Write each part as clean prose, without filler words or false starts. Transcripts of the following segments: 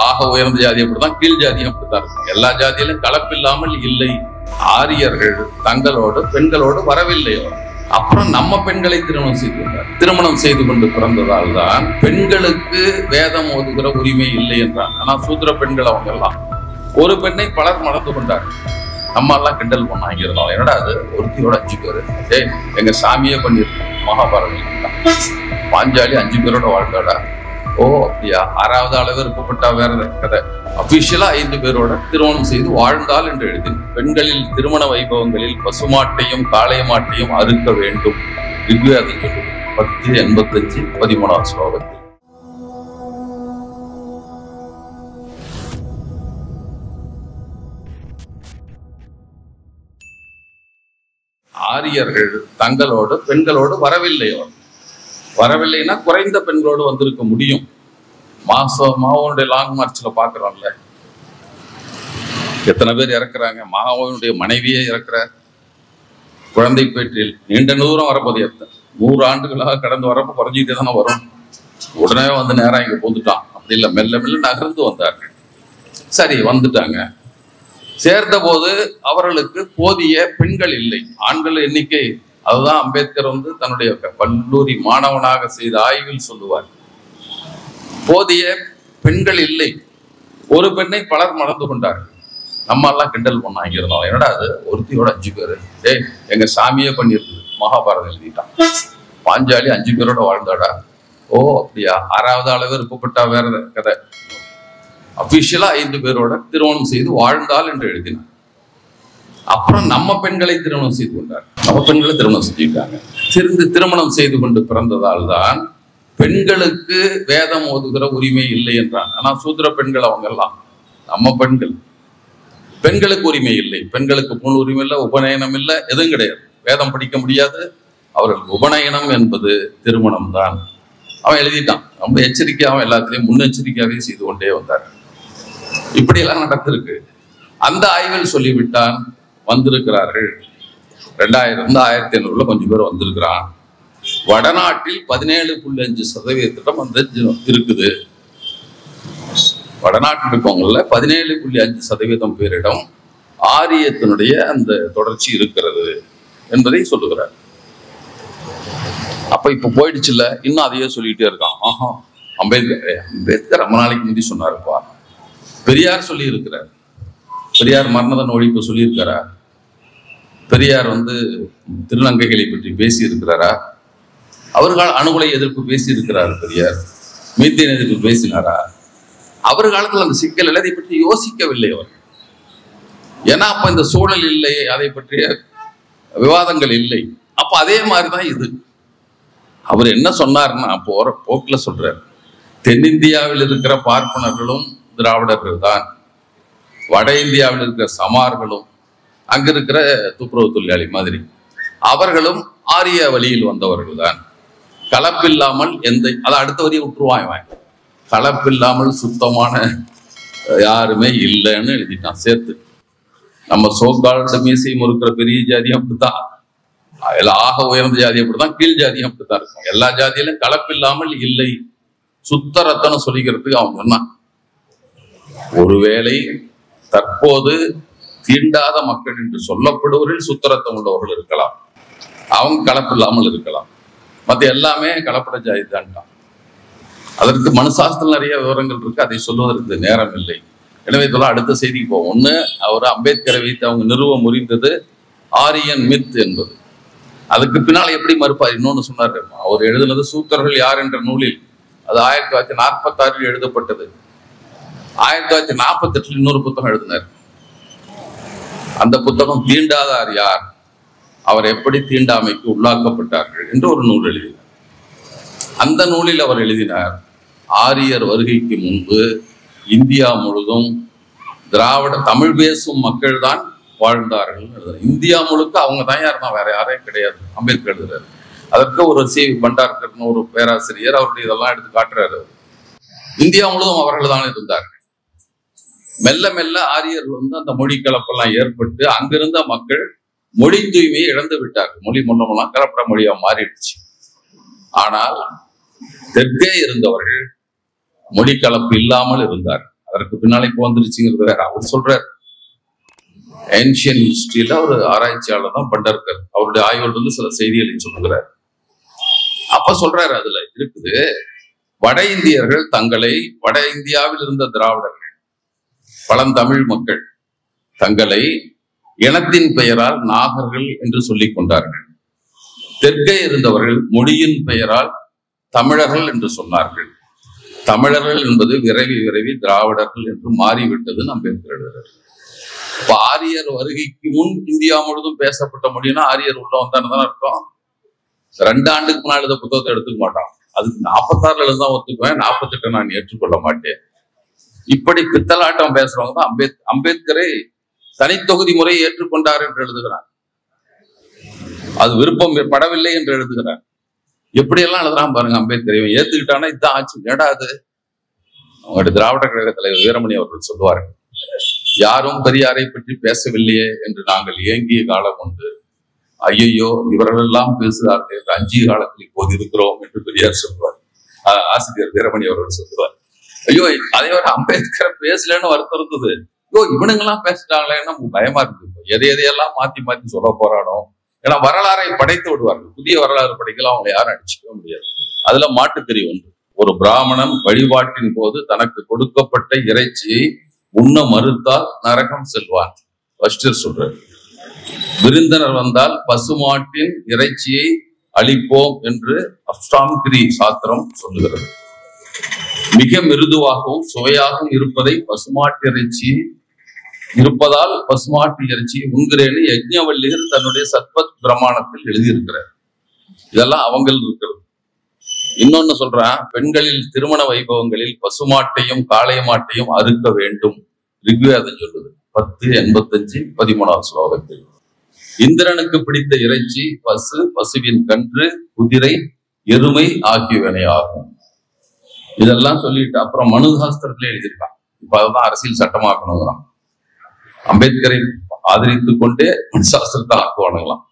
ஆக உயர்ந்த ஜாதி அப்படிதான், கீழ் ஜாதியும் அப்படித்தான் இருக்கும். எல்லா ஜாதியிலும் கலப்பில்லாமல் இல்லை. ஆரியர்கள் தங்களோடு பெண்களோடு வரவில்லையோ, அப்புறம் நம்ம பெண்களை திருமணம் செய்து கொண்டார். திருமணம் செய்து கொண்டு பிறந்ததால் தான் பெண்களுக்கு வேதம் ஓதுகிற உரிமை இல்லை என்றார். ஆனா சூத்திர பெண்கள் அவங்க எல்லாம் ஒரு பெண்ணை பலர் மணந்து கொண்டார். நம்ம எல்லாம் கிண்டல் பண்ணாங்க இருந்தாலும், என்னடா அது ஒருத்தியோட 5 பேரு, எங்க சாமியே பண்ணிருக்கோம். மகாபாரதம் பாஞ்சாலி 5 பேரோட வாழ்ந்தாடா. ஓ அப்படியா, 6வது அளவு இருக்கப்பட்டா வேற கதை. அபிஷியலா 5 பேரோட திருமணம் செய்து வாழ்ந்தால் என்று எழுதின. பெண்களில் திருமண வைபவங்களில் பசுமாட்டையும் காளை மாட்டையும் அறுக்க வேண்டும். ரிக்வேதம் 10:85 13வது ஸ்லோகத்தில். ஆரியர்கள் தங்களோடு பெண்களோடு வரவில்லையோ, வரவில்லைன்னா குறைந்த பெண்களோடு வந்திருக்க முடியும். மாவோனுடைய லாங் மார்ச்ல பாக்குறோம்ல, எத்தனை பேர் இறக்குறாங்க. மாவோனுடைய மனைவியே இறக்குறார். குழந்தை பேற்றில் நீண்ட தூரம் வரப்போது 100 ஆண்டுகளாக கடந்து வரப்போ குறைஞ்சிட்டே தானே வரும். உடனே வந்து நேரம் இங்க போந்துட்டான். அப்படி இல்லை, மெல்ல மெல்ல நகர்ந்து வந்தார்கள். சரி, வந்துட்டாங்க. சேர்ந்த போது அவர்களுக்கு போதிய பெண்கள் இல்லை, ஆண்கள் எண்ணிக்கை. அதுதான் அம்பேத்கர் வந்து தன்னுடைய கல்லூரி மாணவனாக செய்த ஆய்வில் சொல்லுவார். போதிய பெண்கள் இல்லை. ஒரு பெண்ணை பலர் மணந்து கொண்டார்கள். நம்ம எல்லாம் கிண்டல் பண்ணாங்க இருந்தாலும், என்னடா அது ஒருத்தியோட 5 பேரு, எங்க சாமியே பண்ணிருக்குது. மகாபாரதம் எழுதிட்டான். பாஞ்சாலி 5 பேரோட வாழ்ந்தாடா. ஓ அப்படியா, 6வது அளவு இருக்கப்பட்டா வேற கதை. அபிஷியலா 5 பேரோட திருமணம் செய்து வாழ்ந்தால் என்று எழுதினார். அப்புறம் நம்ம பெண்களை திருமணம் செய்து கொண்டார். நம்ம பெண்களை திருமணம் செஞ்சுட்டாங்க. திருமணம் செய்து கொண்டு பிறந்ததால் தான் பெண்களுக்கு வேதம் ஓதுகிற உரிமை இல்லை என்றான். ஆனா சூத்திர பெண்கள் அவங்க எல்லாம் நம்ம பெண்கள், பெண்களுக்கு உரிமை இல்லை. பெண்களுக்கு முழு உரிமை இல்லை, உபநயனம் இல்லை, எதுவும் கிடையாது. வேதம் படிக்க முடியாது. அவர்களுக்கு உபநயனம் என்பது திருமணம் தான். அவன் எழுதிட்டான். ரொம்ப எச்சரிக்கையாகவும் எல்லாத்திலையும் முன்னெச்சரிக்கையாகவே செய்து கொண்டே வந்தார். இப்படியெல்லாம் நடந்திருக்கு. அந்த ஆய்வில் சொல்லிவிட்டான். வந்திருக்கிறார்கள் 1500 கொஞ்சம் பேர் வந்திருக்கிறான். வடநாட்டில் 17.5% வந்து இருக்குது. வடநாட்டில் இருக்கவங்கள 17.5% பேரிடம் ஆரியத்தினுடைய அந்த தொடர்ச்சி இருக்கிறது என்பதை சொல்லுகிறார். அப்ப இப்ப போயிடுச்சு இல்ல, இன்னும் அதையே சொல்லிட்டே இருக்கான். அம்பேத்கர் ரொம்ப நாளைக்கு முந்தி சொன்னாருப்பா. பெரியார் சொல்லி இருக்கிறார். பெரியார் மரணதண்டனை ஒழிப்பு சொல்லியிருக்காரா? பெரியார் வந்து திருநங்கைகளை பற்றி பேசி இருக்கிறாரா? அவர்கள் அணுகுலை எதிர்ப்பு பேசி இருக்கிறார். பெரியார் மீத்தேன் எதிர்ப்பு பேசினாரா? அவர் காலத்தில் அந்த சிக்கல் இல்லை, அதை பற்றி யோசிக்கவில்லை அவர். ஏன்னா அப்ப இந்த சூழல் இல்லை, அதை பற்றிய விவாதங்கள் இல்லை. அப்ப அதே மாதிரிதான் இது. அவர் என்ன சொன்னார்னா, போற போக்குல சொல்றார், தென்னிந்தியாவில் இருக்கிற பார்ப்பனர்களும் திராவிடர்கள் தான், வட இந்தியாவில் இருக்கிற சமார்களும், அங்க இருக்கிற துப்புரவு தொழிலாளி மாதிரி அவர்களும் ஆரிய வழியில் வந்தவர்கள் தான். கலப்பில்லாமல் அதை அடுத்த வரியை விட்டுருவான். கலப்பில்லாமல் சுத்தமான யாருமே இல்லைன்னு எழுதிட்டான் சேர்த்து. நம்ம சோகால்ட மீசை முறுக்கிற பெரிய ஜாதியும் அப்படித்தான், ஆக உயர்ந்த ஜாதி அப்படிதான், கீழ் ஜாதியும் அப்படித்தான் இருக்கும். எல்லா ஜாதியிலும் கலப்பில்லாமல் இல்லை. சுத்த ரத்தனம் சொல்லிக்கிறதுக்கு அவன் சொன்னான். ஒருவேளை தற்போது தீண்டாத மக்கள் என்று சொல்லப்படுவதில் சுத்தரத்தம் உள்ளவர்கள் இருக்கலாம், அவங்க கலப்பில்லாமல் இருக்கலாம். மற்ற எல்லாமே கலப்பட ஜாதி தான்ட்டான். அதற்கு மனுசாஸ்திரம் நிறைய விவரங்கள் இருக்கு, அதை சொல்வதற்கு நேரம் இல்லை. எனவே இதெல்லாம் அடுத்த செய்திக்கு போவோம். ஒண்ணு, அவர் அம்பேத்கரை வைத்து அவங்க நிறுவ முறிந்தது ஆரியன் மித் என்பது. அதுக்கு பின்னால் எப்படி மறுப்பார்? இன்னொன்னு சொன்னார். அவர் எழுதினது சூத்திரர்கள் யார் என்ற நூலில், அது 1946 எழுதப்பட்டது. 1948 இன்னொரு புத்தகம் எழுதினார். அந்த புத்தகம் தீண்டாதார் யார், அவர் எப்படி தீண்டாமைக்கு உள்ளாக்கப்பட்டார்கள் என்று ஒரு நூல் எழுதினார். அந்த நூலில் அவர் எழுதினார், ஆரியர் வருகைக்கு முன்பு இந்தியா முழுதும் திராவிட தமிழ் பேசும் மக்கள் தான் வாழ்ந்தார்கள். இந்தியா முழுக்க அவங்க தான் யாருன்னா, வேற யாரையும் கிடையாது. அம்பேத்கர் எழுதுறாரு. அதற்கு ஒரு பண்டார்கர்னு ஒரு பேராசிரியர் அவருடைய இதெல்லாம் எடுத்து காட்டுறாரு. இந்தியா முழுவதும் அவர்கள் தான் இருந்தார்கள். மெல்ல மெல்ல ஆரியர்கள் வந்து அந்த மொழி கலப்பெல்லாம் ஏற்பட்டு அங்கிருந்த மக்கள் மொழி தூய்மையை இழந்து விட்டார்கள். மொழி முன்னமெல்லாம் கலப்பட மொழியா மாறிடுச்சு. ஆனால் தெற்கே இருந்தவர்கள் மொழி கலப்பு இல்லாமல் இருந்தார். அதற்கு பின்னாலே இப்போ வந்துருச்சுங்கிறது வேற. அவர் சொல்றார், ஏன்ஷியன் ஹிஸ்டரியில ஒரு ஆராய்ச்சியாளர் தான் பண்டர்கர். அவருடைய ஆய்வுல சில செய்திகளை சொல்லுகிறார். அப்ப சொல்றாரு, அதுல இருக்குது, வட இந்தியர்கள் தங்களை, வட இந்தியாவில் இருந்த திராவிடர்கள், பழந்தமிழ் மக்கள் தங்களை இனத்தின் பெயரால் நாகர்கள் என்று சொல்லிக் கொண்டார்கள். தெற்கே இருந்தவர்கள் மொழியின் பெயரால் தமிழர்கள் என்று சொன்னார்கள். தமிழர்கள் என்பது விரைவி திராவிடர்கள் என்று மாறிவிட்டது அம்பேத்கர். இப்ப ஆரியர் வருகைக்கு முன் இந்தியா முழுவதும் பேசப்பட்ட மொழினா ஆரியர் உள்ள வந்தானதான் அர்த்தம். 2 ஆண்டுக்கு முன்னாடி எழுத புத்தகத்தை எடுத்துக்க மாட்டான். அதுக்கு 46 எழுதான் ஒத்துக்குவேன், 48 நான் ஏற்றுக்கொள்ள மாட்டேன். இப்படி பித்தலாட்டம் பேசுறவங்க தான் அம்பேத்கரை தனித்தொகுதி முறையை ஏற்றுக்கொண்டார் என்று எழுதுகிறார். அது விருப்பம் படவில்லை என்று எழுதுகிறார். எப்படியெல்லாம் எழுதுறான் பாருங்க அம்பேத்கரை. ஏத்துக்கிட்டானா இதுதான் ஆச்சு. ஏடா அது அவங்களுடைய திராவிட கழக தலைவர் வீரமணி அவர்கள் சொல்லுவார்கள், யாரும் பெரியாரை பற்றி பேசவில்லையே என்று நாங்கள் ஏங்கிய காலம் உண்டு. ஐயோ இவர்களெல்லாம் பேசுகிறார்கள், அஞ்சிய காலத்தில் இப்போது இருக்கிறோம் என்று பெரியார் சொல்லுவார். ஆசிரியர் வீரமணி அவர்கள் சொல்லுவார். ஐயோ அதே வரை அம்பேத்கர் பேசலன்னு வருத்தம் இருந்தது. ஐயோ இவனுங்கெல்லாம் பேசிட்டாங்களேன்னு நமக்கு பயமா இருக்குது. எதையெல்லாம் மாத்தி சொல்ல போறானோ. ஏன்னா வரலாறை படைத்து விடுவார்கள். புதிய வரலாறு படைக்கலாம், அவங்க யாரும் அடிச்சுக்க முடியாது. அதுல மாட்டுக்கறி ஒன்று. ஒரு பிராமணன் வழிபாட்டின் போது தனக்கு கொடுக்கப்பட்ட இறைச்சியை உண்ண மறுத்தால் நரகம் செல்வான். வஸ்டர் சொல்றாரு. விருந்தினர் வந்தால் பசுமாட்டின் இறைச்சியை அளிப்போம் என்று அஷ்டாங்கிரி சாத்திரம் சொல்லுகிறது. மிக மிருதுவாகவும் சுவையாகவும் இருப்பதை பசுமாட்டு இறைச்சி இருப்பதால் பசுமாட்டு இறைச்சி உண்கிறேன்னு யஜ்ஞவல்லியர் தன்னுடைய சத்பத் பிரமாணத்தில் எழுதியிருக்கிறார். இதெல்லாம் அவங்கள் இருக்கிறது. இன்னொன்னு சொல்றான், பெண்களில் திருமண வைபவங்களில் பசுமாட்டையும் காளை மாட்டையும் அறுக்க வேண்டும். ரிக்வேதம் சொல்லுது 10:85 13ஆம் ஸ்லோகத்தில். இந்திரனுக்கு பிடித்த இறைச்சி பசு, பசுவின் கன்று, குதிரை, எருமை ஆகியவனை ஆகும். இதெல்லாம் சொல்லிட்டு அப்புறம் மனு சாஸ்திரத்திலே எழுதியிருக்கான். இப்ப அதுதான் அரசியல் சட்டமாக்கணுங்கிறான். அம்பேத்கரை ஆதரித்துக் கொண்டே மனு சாஸ்திரத்தை ஆக்குவானுங்களாம்.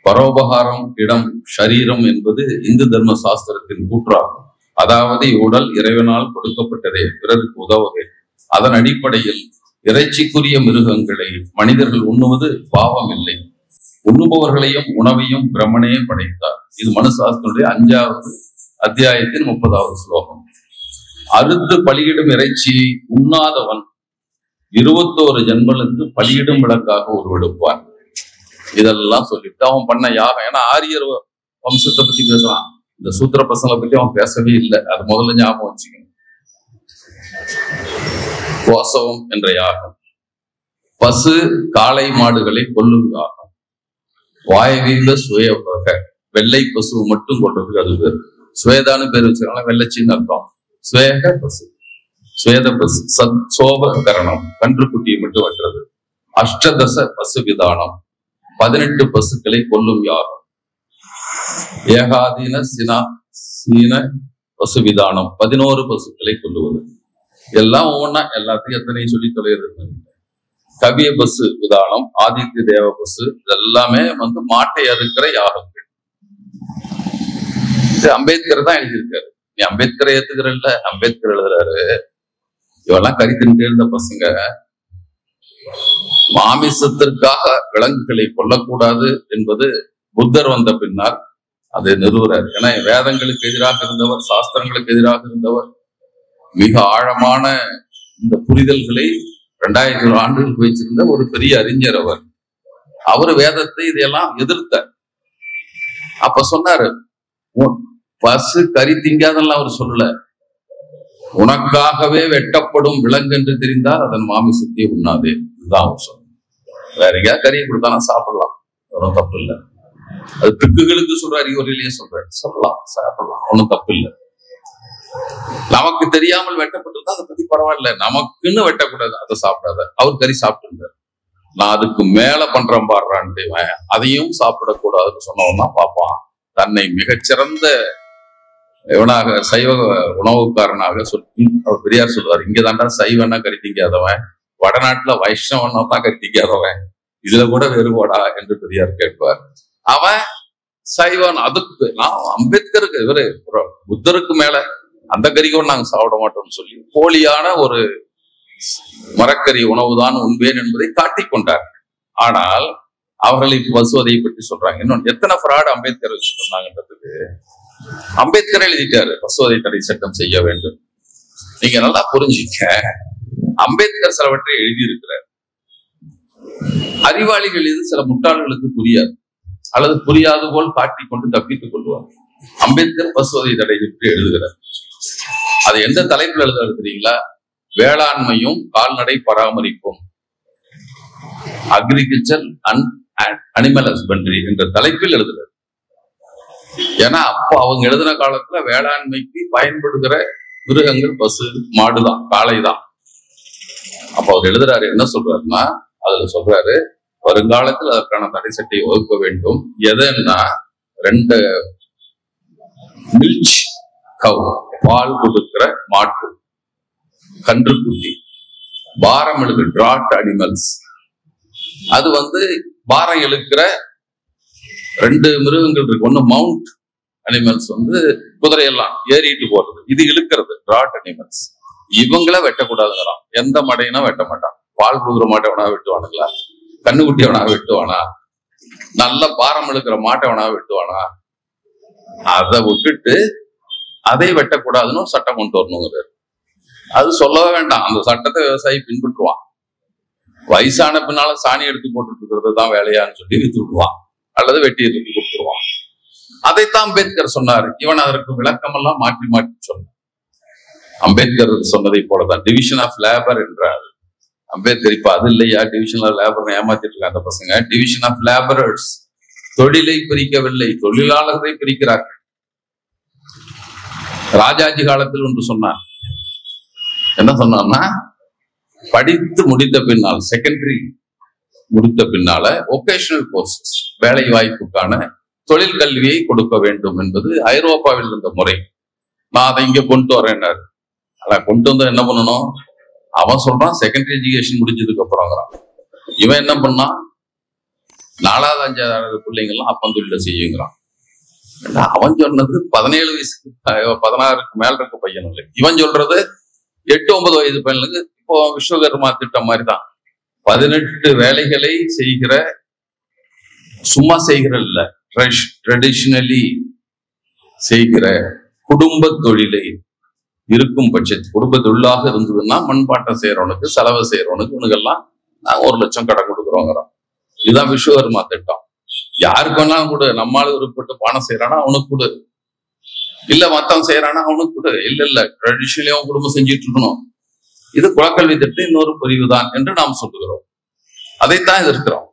பரோபகாரம் இடம் ஷரீரம் என்பது இந்து தர்ம சாஸ்திரத்தின் கூற்றாகும். அதாவது உடல் இறைவனால் கொடுக்கப்பட்டதே, பிறருக்கு உதவவே. அதன் அடிப்படையில் இறைச்சிக்குரிய மிருகங்களை மனிதர்கள் உண்ணுவது பாவம் இல்லை. உண்ணுபவர்களையும் உணவையும் பிரம்மனே படைத்தார். இது மனு சாஸ்திரனுடைய 5வது அத்தியாயத்தின் 30வது ஸ்லோகம். அறுத்து பலியிடும் இறைச்சியை உண்ணாதவன் 21 ஜென்மங்களுக்கு பலியிடும் விளக்காக உருவெடுப்பான். இதெல்லாம் சொல்லிட்டு அவன் பண்ண யாகம். ஏன்னா ஆரியர் வம்சத்தை பத்தி பேசுறான். இந்த சூத்திர பசங்களை பத்தி அவன் பேசவே இல்லை. அது முதல்ல ஞாபகம் வச்சுக்கணும். கோசவம் என்ற யாகம், பசு காளை மாடுகளை கொல்லும் யாகம், வாயவீத சுயபக வெள்ளை பசு மட்டும் கொள்றதுக்கு அது பேரு. சுவேதான்னு பேர் வச்சுக்காங்க, வெள்ளச்சின்னு அர்த்தம். சுவேக பசு, சுவேத பசு. சோப கரணம் கன்றுக்குட்டியை மட்டும் வெட்டுறது. அஷ்டதச பசு விதானம் 18 பசுக்களை கொல்லும் யாகம். ஏகாதீன சீன பசு விதானம் 11 பசுக்களை கொல்லுவது. எல்லாம் ஒவ்வொன்னா எல்லாத்தையும் எத்தனை சொல்லி தொலைகிறது. கவிய பசு விதானம், ஆதித்ய தேவ பசு, இதெல்லாமே மாட்டை அறுக்கிற யாகங்கள். அம்பேத்கர் தான் எழுதியிருக்காரு. நீ அம்பேத்கரை ஏத்துக்கிறல்ல, அம்பேத்கர் எழுதுறாரு, இவெல்லாம் கறித்தின்ட்டு இருந்த பசங்க மாமிசத்திற்காக விலங்குகளை கொல்லக்கூடாது என்பது புத்தர் வந்த பின்னால் அதை நிறுவுறாரு. ஏன்னா வேதங்களுக்கு எதிராக இருந்தவர், சாஸ்திரங்களுக்கு எதிராக இருந்தவர், மிக ஆழமான இந்த புரிதல்களை 2000 ஆண்டுகளுக்கு வச்சிருந்த ஒரு பெரிய அறிஞர் அவர். அவரு வேதத்தை இதையெல்லாம் எதிர்த்தார். அப்ப சொன்னாரு, பசு கறி திங்காதெல்லாம் அவர் சொல்லல. உனக்காகவே வெட்டப்படும் விலங்கு என்று தெரிந்தால் அதன் மாமிசத்தை உண்ணாதே. இதுதான் அவர் சொன்னார். வேற எங்கேயாவது கறியை கொடுத்தானா சாப்பிடலாம், ஒன்றும் தப்பு இல்லை. அது பிக்குகளுக்கு சொல்ற அறிவுரையிலேயே சொல்றாரு, சொல்லலாம், சாப்பிடலாம், ஒன்றும் தப்பு இல்லை. நமக்கு தெரியாமல் வெட்டப்பட்டிருந்தா அதை பத்தி பரவாயில்ல, நமக்குன்னு வெட்டக்கூடாது, அதை சாப்பிடாத. அவர் கறி சாப்பிட்டு இருந்தார். நான் அதுக்கு மேல பண்றேன் பாடுறான்ட்டு அதையும் சாப்பிடக்கூடாதுன்னு சொன்னவன்னா பார்ப்பான் தன்னை மிகச்சிறந்த இவனாக சைவ உணவுக்காரனாக சொல்லி. அவர் பெரியார் சொல்லுவார், இங்கதான்டா சைவனா கறி திங்காதவன், வடநாட்டுல வைஷ்ணவனா தான் கறி திங்காதவன், இதுல கூட வேறுபாடா என்று பெரியார் கேட்பார். அவன் சைவன். அதுக்கு நான் அம்பேத்கருக்கு இவரு புத்தருக்கு மேல அந்த கறிக்கும் நாங்க சாப்பிட மாட்டோம்னு சொல்லி போலியான ஒரு மரக்கறி உணவுதான் உண்பேன் என்பதை காட்டிக் கொண்டார். ஆனால் அவர்கள் இப்ப பசுவதையை பற்றி சொல்றாங்க. இன்னொன்று எத்தனை ஃப்ராட் அம்பேத்கர் வச்சு சொன்னாங்கன்றதுக்கு அம்பேத்கர் எழுதிட்டாரு பசுவதை தடை சட்டம் செய்ய வேண்டும். நீங்க நல்லா புரிஞ்சுக்க, அம்பேத்கர் சிலவற்றை எழுதியிருக்கிறார். அறிவாளிகள் இது சில முட்டாள்களுக்கு புரியாது அல்லது புரியாது போல் காட்டிக் கொண்டு தப்பித்துக் கொள்வார். அம்பேத்கர் பசுவதை தடை பற்றி எழுதுகிறார். அது எந்த தலைப்பில் எழுதுறது தெரியுங்களா? வேளாண்மையும் கால்நடை பராமரிப்பும், அக்ரிகல்ச்சர் அண்ட் அனிமல் ஹஸ்பண்டரி என்ற தலைப்பில் எழுதுறாரு. ஏன்னா அப்ப அவங்க எழுதின காலத்துல வேளாண்மைக்கு பயன்படுகிற மிருகங்கள் பசு மாடுதான், காளைதான். அப்ப அவர் எழுதுறாரு, என்ன சொல்றாருன்னா அதுல சொல்றாரு, வருங்காலத்தில் அதற்கான தடை சட்டை வகுக்க வேண்டும். எதுன்னா 2 மில்ச் கவ், பால் கொடுக்கிற மாட்டு கன்றுக்குட்டி, பாரம் இழுக்கிற டிராட் அனிமல்ஸ், அது பாரம் இழுக்கிற 2 மிருகங்கள் இருக்கு. ஒண்ணு மவுண்ட் அனிமல்ஸ், குதிரையெல்லாம் ஏறிட்டு போறது, இது இழுக்கிறது டிராட் அனிமல்ஸ். இவங்கள வெட்டக்கூடாதுங்கிறான். எந்த மடையினா வெட்ட மாட்டான். பால் கொடுக்குற மாட்டை வேணா வெட்டுவானுங்களா? கண்ணுக்குட்டி வேணா வெட்டுவானா? நல்ல பாரம் இழுக்கிற மாட்டை வேணா வெட்டுவானா? அதை விட்டுட்டு அதை வெட்டக்கூடாதுன்னு ஒரு சட்டம் கொண்டு வரணுங்கிறாரு. அது சொல்லவே வேண்டாம், அந்த சட்டத்தை விவசாயி பின்பற்றுவான். வயசான பின்னால சாணி எடுத்து போட்டுட்டு இருக்கிறது தான் வேலையான்னு சொல்லி வித்து விடுவான் அல்லது வெட்டி எடுத்து கொடுத்துருவான். அதைத்தான் அம்பேத்கர் சொன்னாரு. இவன் அதற்கு விளக்கமெல்லாம் மாற்றி மாற்றி சொன்னான். அம்பேத்கர் சொன்னதை போலதான் டிவிஷன் ஆஃப் லேபர் என்றார் அம்பேத்கர். இப்ப அது இல்லையா, டிவிஷன் ஆஃப் லேபர் ஏமாத்திட்டு இருக்காங்க அந்த பசங்க. டிவிஷன் ஆஃப் லேபரர்ஸ், தொழிலை பிரிக்கவில்லை, தொழிலாளர்களை பிரிக்கிறார்கள். ராஜாஜி காலத்தில் ஒன்று சொன்னார். என்ன சொன்னான்னா, படித்து முடித்த பின்னால், செகண்டரி முடித்த பின்னால ஒகேஷனல் கோர்சஸ், வேலை வாய்ப்புக்கான தொழில் கல்வியை கொடுக்க வேண்டும் என்பது ஐரோப்பாவில் இருந்த முறை. நான் அதை இங்க கொண்டு வரேன்னாரு. ஆனா கொண்டு வந்து என்ன பண்ணணும்? அவன் சொல்றான் செகண்டரி எஜுகேஷன் முடிஞ்சதுக்கு அப்புறம்ங்கிறான். இவன் என்ன பண்ணான்? 4வது 5வது பிள்ளைங்கள்லாம் அப்பந்தொழில செய்யுங்கிறான். அவன் சொன்னது 17 வயசுக்கு 16க்கு மேல இருக்க பையன் இல்லை. இவன் சொல்றது 8-9 வயது பையனுக்கு. இப்போ விஸ்வகர்மா திட்டம் மாதிரி தான் 18 வேலைகளை செய்கிற, சும்மா செய்கிற இல்ல, ட்ரெடிஷனலி செய்கிற குடும்ப தொழிலை இருக்கும் பட்சத்து, குடும்ப தொழிலாக இருந்ததுன்னா மண்பாட்டம் செய்யறவனுக்கு, செலவு செய்யறவனுக்கு இவனுக்கெல்லாம் நாங்க 1 லட்சம் கடன் கொடுக்குறோங்கிறோம். இதுதான் விஸ்வகர்மா திட்டம். யாருக்கு வேணாலும் கொடு. நம்மளால விருப்பப்பட்டு பானை செய்யறானா அவனுக்கு கொடு, இல்ல மத்தவன் செய்யறானா அவனுக்கு கொடு. இல்ல ட்ரெடிஷனலி அவன் குடும்பம் செஞ்சுட்டு இருக்கணும். இது குலக்கல்வி திட்டம் இன்னொரு பிரிவு தான் என்று நாம் சொல்லுகிறோம். அதைத்தான் எதிர்க்கிறோம்.